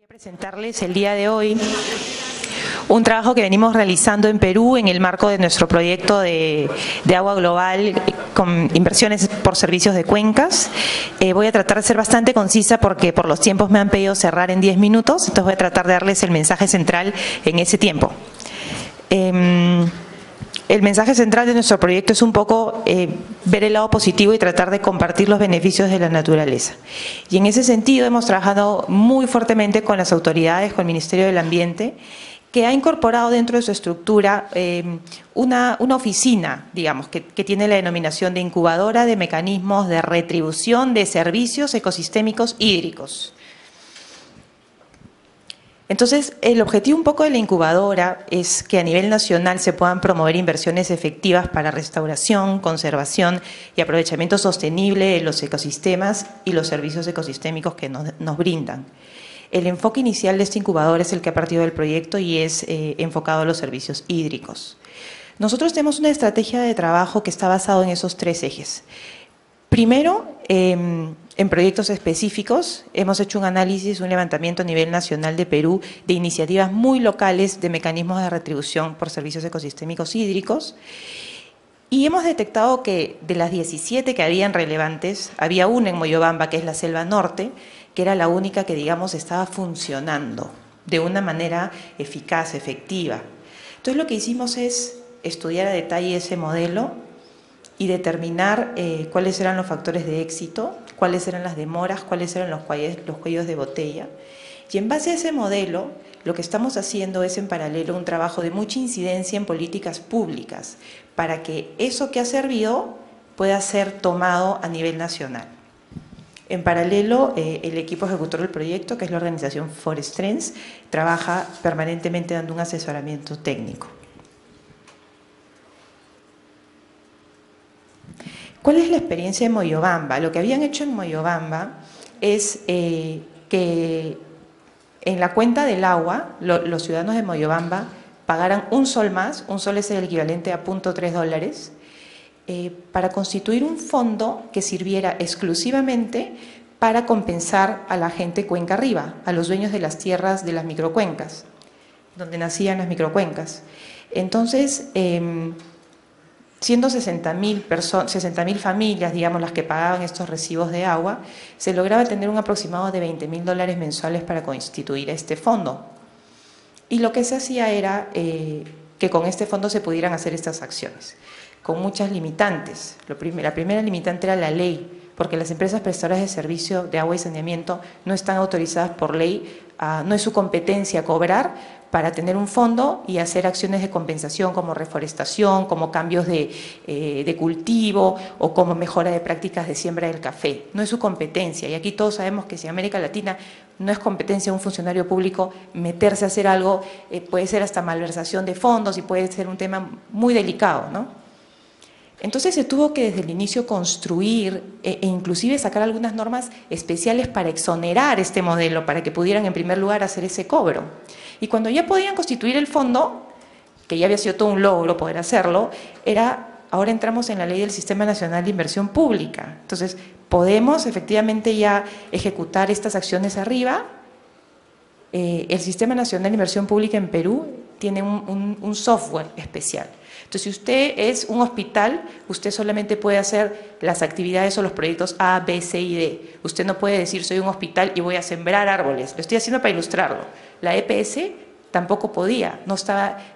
Presentarles el día de hoy un trabajo que venimos realizando en Perú en el marco de nuestro proyecto de agua global con inversiones por servicios de cuencas. Voy a tratar de ser bastante concisa porque por los tiempos me han pedido cerrar en 10 minutos, entonces voy a tratar de darles el mensaje central en ese tiempo. El mensaje central de nuestro proyecto es un poco ver el lado positivo y tratar de compartir los beneficios de la naturaleza. Y en ese sentido hemos trabajado muy fuertemente con las autoridades, con el Ministerio del Ambiente, que ha incorporado dentro de su estructura una oficina, digamos, que tiene la denominación de incubadora de mecanismos de retribución de servicios ecosistémicos hídricos. Entonces, el objetivo un poco de la incubadora es que a nivel nacional se puedan promover inversiones efectivas para restauración, conservación y aprovechamiento sostenible de los ecosistemas y los servicios ecosistémicos que nos brindan. El enfoque inicial de esta incubadora es el que ha partido del proyecto y es enfocado a los servicios hídricos. Nosotros tenemos una estrategia de trabajo que está basada en esos tres ejes. Primero, en proyectos específicos, hemos hecho un análisis, un levantamiento a nivel nacional de Perú de iniciativas muy locales de mecanismos de retribución por servicios ecosistémicos hídricos y hemos detectado que de las 17 que habían relevantes, había una en Moyobamba, que es la Selva Norte, que era la única que, digamos, estaba funcionando de una manera eficaz, efectiva. Entonces, lo que hicimos es estudiar a detalle ese modelo y determinar cuáles eran los factores de éxito, cuáles eran las demoras, cuáles eran los cuellos de botella. Y en base a ese modelo, lo que estamos haciendo es en paralelo un trabajo de mucha incidencia en políticas públicas para que eso que ha servido pueda ser tomado a nivel nacional. En paralelo, el equipo ejecutor del proyecto, que es la organización Forest Trends, trabaja permanentemente dando un asesoramiento técnico. ¿Cuál es la experiencia de Moyobamba? Lo que habían hecho en Moyobamba es que en la cuenta del agua, los ciudadanos de Moyobamba pagaran un sol más, un sol es el equivalente a $0.3, para constituir un fondo que sirviera exclusivamente para compensar a la gente cuenca arriba, a los dueños de las tierras de las microcuencas, donde nacían las microcuencas. Entonces, siendo 60.000 familias, digamos, las que pagaban estos recibos de agua, se lograba tener un aproximado de $20.000 mensuales para constituir este fondo. Y lo que se hacía era que con este fondo se pudieran hacer estas acciones, con muchas limitantes. La primera limitante era la ley, porque las empresas prestadoras de servicio de agua y saneamiento no están autorizadas por ley, no es su competencia cobrar para tener un fondo y hacer acciones de compensación como reforestación, como cambios de cultivo o como mejora de prácticas de siembra del café. No es su competencia y aquí todos sabemos que si en América Latina no es competencia de un funcionario público meterse a hacer algo, puede ser hasta malversación de fondos y puede ser un tema muy delicado, ¿no? Entonces se tuvo que desde el inicio construir e inclusive sacar algunas normas especiales para exonerar este modelo, para que pudieran en primer lugar hacer ese cobro. Y cuando ya podían constituir el fondo, que ya había sido todo un logro poder hacerlo, ahora entramos en la ley del Sistema Nacional de Inversión Pública. Entonces podemos efectivamente ya ejecutar estas acciones arriba. El Sistema Nacional de Inversión Pública en Perú tiene un software especial. Entonces, si usted es un hospital, usted solamente puede hacer las actividades o los proyectos A, B, C y D. Usted no puede decir, soy un hospital y voy a sembrar árboles. Lo estoy haciendo para ilustrarlo. La EPS tampoco podía,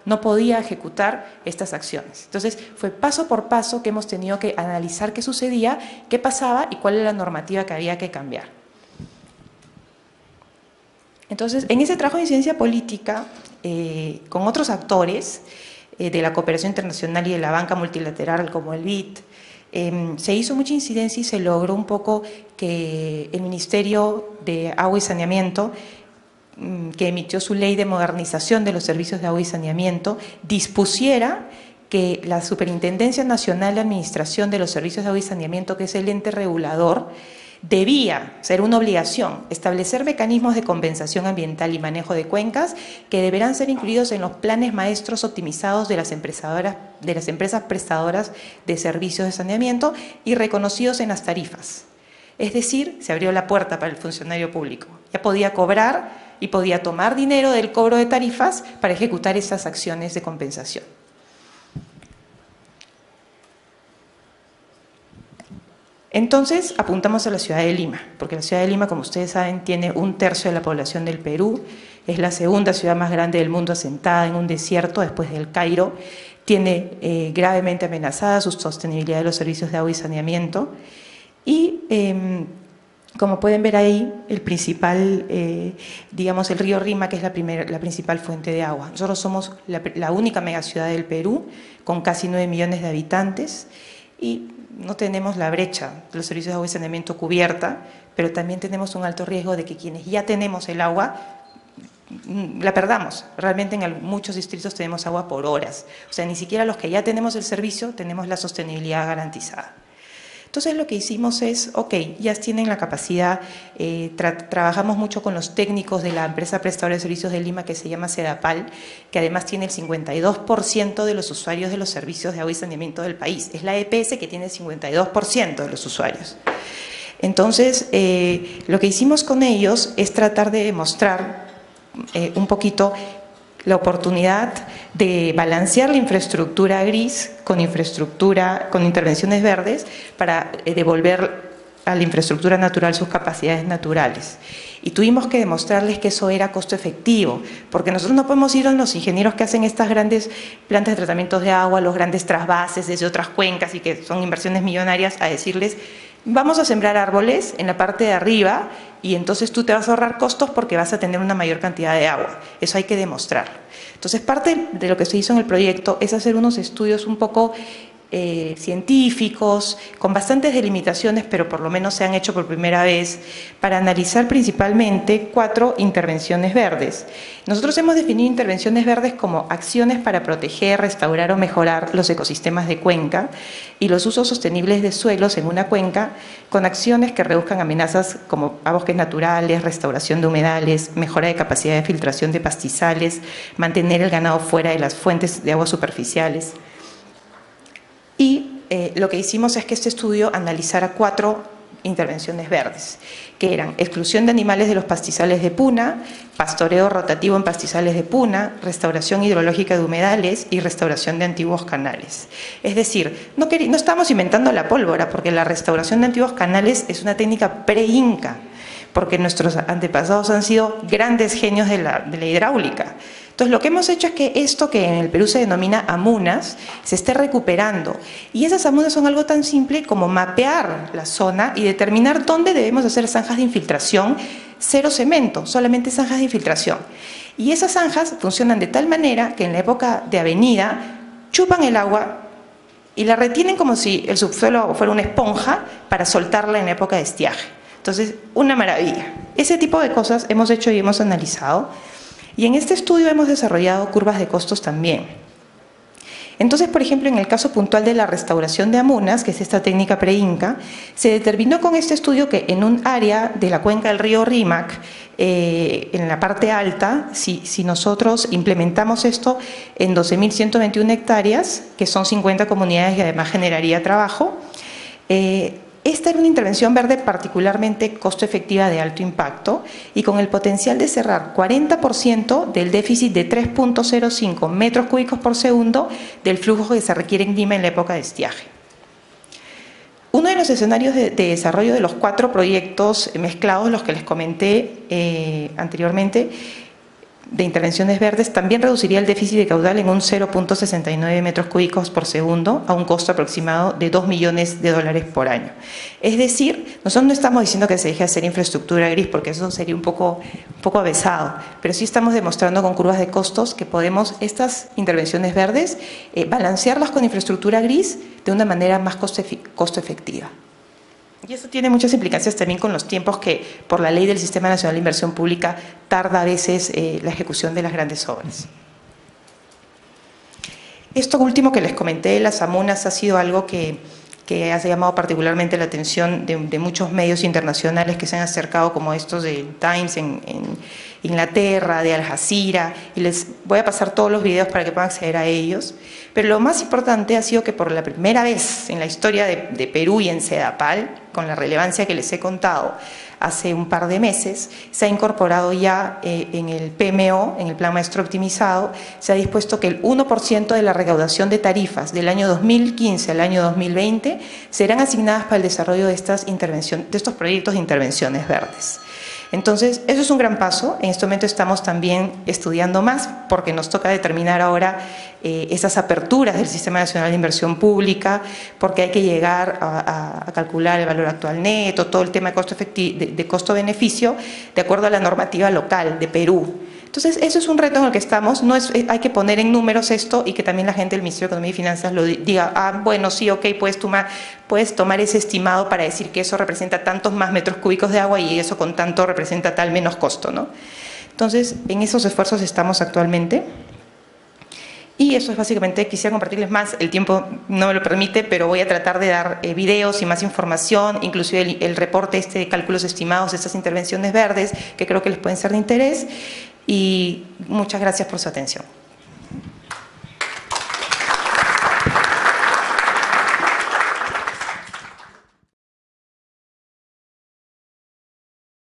no podía ejecutar estas acciones. Entonces, fue paso por paso que hemos tenido que analizar qué sucedía, qué pasaba y cuál era la normativa que había que cambiar. Entonces, en ese trabajo de incidencia política, con otros actores de la cooperación internacional y de la banca multilateral como el BID, se hizo mucha incidencia y se logró un poco que el Ministerio de Agua y Saneamiento, que emitió su ley de modernización de los servicios de agua y saneamiento, dispusiera que la Superintendencia Nacional de Administración de los Servicios de Agua y Saneamiento, que es el ente regulador, debía ser una obligación establecer mecanismos de compensación ambiental y manejo de cuencas que deberán ser incluidos en los planes maestros optimizados de las empresas prestadoras de servicios de saneamiento y reconocidos en las tarifas. Es decir, se abrió la puerta para el funcionario público. Ya podía cobrar y podía tomar dinero del cobro de tarifas para ejecutar esas acciones de compensación. Entonces apuntamos a la ciudad de Lima, porque la ciudad de Lima, como ustedes saben, tiene 1/3 de la población del Perú, es la segunda ciudad más grande del mundo asentada en un desierto después del Cairo, tiene gravemente amenazada su sostenibilidad de los servicios de agua y saneamiento y como pueden ver ahí, el principal, digamos el río Rima, que es la principal fuente de agua. Nosotros somos la única megaciudad del Perú con casi 9 millones de habitantes y no tenemos la brecha de los servicios de agua y saneamiento cubierta, pero también tenemos un alto riesgo de que quienes ya tenemos el agua la perdamos. Realmente en muchos distritos tenemos agua por horas. O sea, ni siquiera los que ya tenemos el servicio tenemos la sostenibilidad garantizada. Entonces lo que hicimos es, ok, ya tienen la capacidad, trabajamos mucho con los técnicos de la empresa prestadora de servicios de Lima que se llama Sedapal, que además tiene el 52% de los usuarios de los servicios de agua y saneamiento del país. Es la EPS que tiene el 52% de los usuarios. Entonces, lo que hicimos con ellos es tratar de demostrar un poquito la oportunidad de balancear la infraestructura gris con intervenciones verdes para devolver a la infraestructura natural sus capacidades naturales. Y tuvimos que demostrarles que eso era costo efectivo, porque nosotros no podemos ir a los ingenieros que hacen estas grandes plantas de tratamiento de agua, los grandes trasvases desde otras cuencas y que son inversiones millonarias, a decirles: vamos a sembrar árboles en la parte de arriba y entonces tú te vas a ahorrar costos porque vas a tener una mayor cantidad de agua. Eso hay que demostrarlo. Entonces, parte de lo que se hizo en el proyecto es hacer unos estudios un poco científicos, con bastantes delimitaciones, pero por lo menos se han hecho por primera vez, para analizar principalmente 4 intervenciones verdes. Nosotros hemos definido intervenciones verdes como acciones para proteger, restaurar o mejorar los ecosistemas de cuenca y los usos sostenibles de suelos en una cuenca, con acciones que reduzcan amenazas como a bosques naturales, restauración de humedales, mejora de capacidad de filtración de pastizales, mantener el ganado fuera de las fuentes de aguas superficiales. Y lo que hicimos es que este estudio analizara 4 intervenciones verdes, que eran exclusión de animales de los pastizales de puna, pastoreo rotativo en pastizales de puna, restauración hidrológica de humedales y restauración de antiguos canales. Es decir, no estamos inventando la pólvora, porque la restauración de antiguos canales es una técnica pre-inca, porque nuestros antepasados han sido grandes genios de la hidráulica. Entonces, lo que hemos hecho es que esto que en el Perú se denomina amunas se esté recuperando. Y esas amunas son algo tan simple como mapear la zona y determinar dónde debemos hacer zanjas de infiltración, 0 cemento, solamente zanjas de infiltración. Y esas zanjas funcionan de tal manera que en la época de avenida chupan el agua y la retienen como si el subsuelo fuera una esponja para soltarla en la época de estiaje. Entonces, una maravilla. Ese tipo de cosas hemos hecho y hemos analizado. Y en este estudio hemos desarrollado curvas de costos también. Entonces, por ejemplo, en el caso puntual de la restauración de amunas, que es esta técnica pre-inca, se determinó con este estudio que en un área de la cuenca del río Rímac, en la parte alta, si nosotros implementamos esto en 12.121 hectáreas, que son 50 comunidades y además generaría trabajo, esta era una intervención verde particularmente costo efectiva de alto impacto y con el potencial de cerrar 40% del déficit de 3.05 metros cúbicos por segundo del flujo que se requiere en Lima en la época de estiaje. Uno de los escenarios de desarrollo de los 4 proyectos mezclados, los que les comenté anteriormente, de intervenciones verdes, también reduciría el déficit de caudal en un 0.69 metros cúbicos por segundo a un costo aproximado de $2 millones por año. Es decir, nosotros no estamos diciendo que se deje hacer infraestructura gris, porque eso sería un poco avesado, pero sí estamos demostrando con curvas de costos que podemos estas intervenciones verdes balancearlas con infraestructura gris de una manera más costo efectiva. Y eso tiene muchas implicancias también con los tiempos que, por la ley del Sistema Nacional de Inversión Pública, tarda a veces la ejecución de las grandes obras. Esto último que les comenté de las amunas ha sido algo que ha llamado particularmente la atención de muchos medios internacionales que se han acercado, como estos de Times en Inglaterra, de Al Jazeera, y les voy a pasar todos los videos para que puedan acceder a ellos. Pero lo más importante ha sido que por la primera vez en la historia de Perú y en Sedapal, con la relevancia que les he contado, hace un par de meses, se ha incorporado ya en el PMO, en el Plan Maestro Optimizado, se ha dispuesto que el 1% de la recaudación de tarifas del año 2015 al año 2020 serán asignadas para el desarrollo de estos proyectos de intervenciones verdes. Entonces, eso es un gran paso. En este momento estamos también estudiando más porque nos toca determinar ahora esas aperturas del Sistema Nacional de Inversión Pública, porque hay que llegar a calcular el valor actual neto, todo el tema de costo-beneficio, de acuerdo a la normativa local de Perú. Entonces, eso es un reto en el que estamos. Hay que poner en números esto y que también la gente del Ministerio de Economía y Finanzas lo diga, bueno, sí, ok, puedes tomar ese estimado para decir que eso representa tantos más metros cúbicos de agua y eso con tanto representa tal menos costo, ¿no? Entonces, en esos esfuerzos estamos actualmente. Y eso es básicamente, quisiera compartirles más, el tiempo no me lo permite, pero voy a tratar de dar videos y más información, inclusive el reporte de cálculos estimados de estas intervenciones verdes, que creo que les pueden ser de interés. Y muchas gracias por su atención.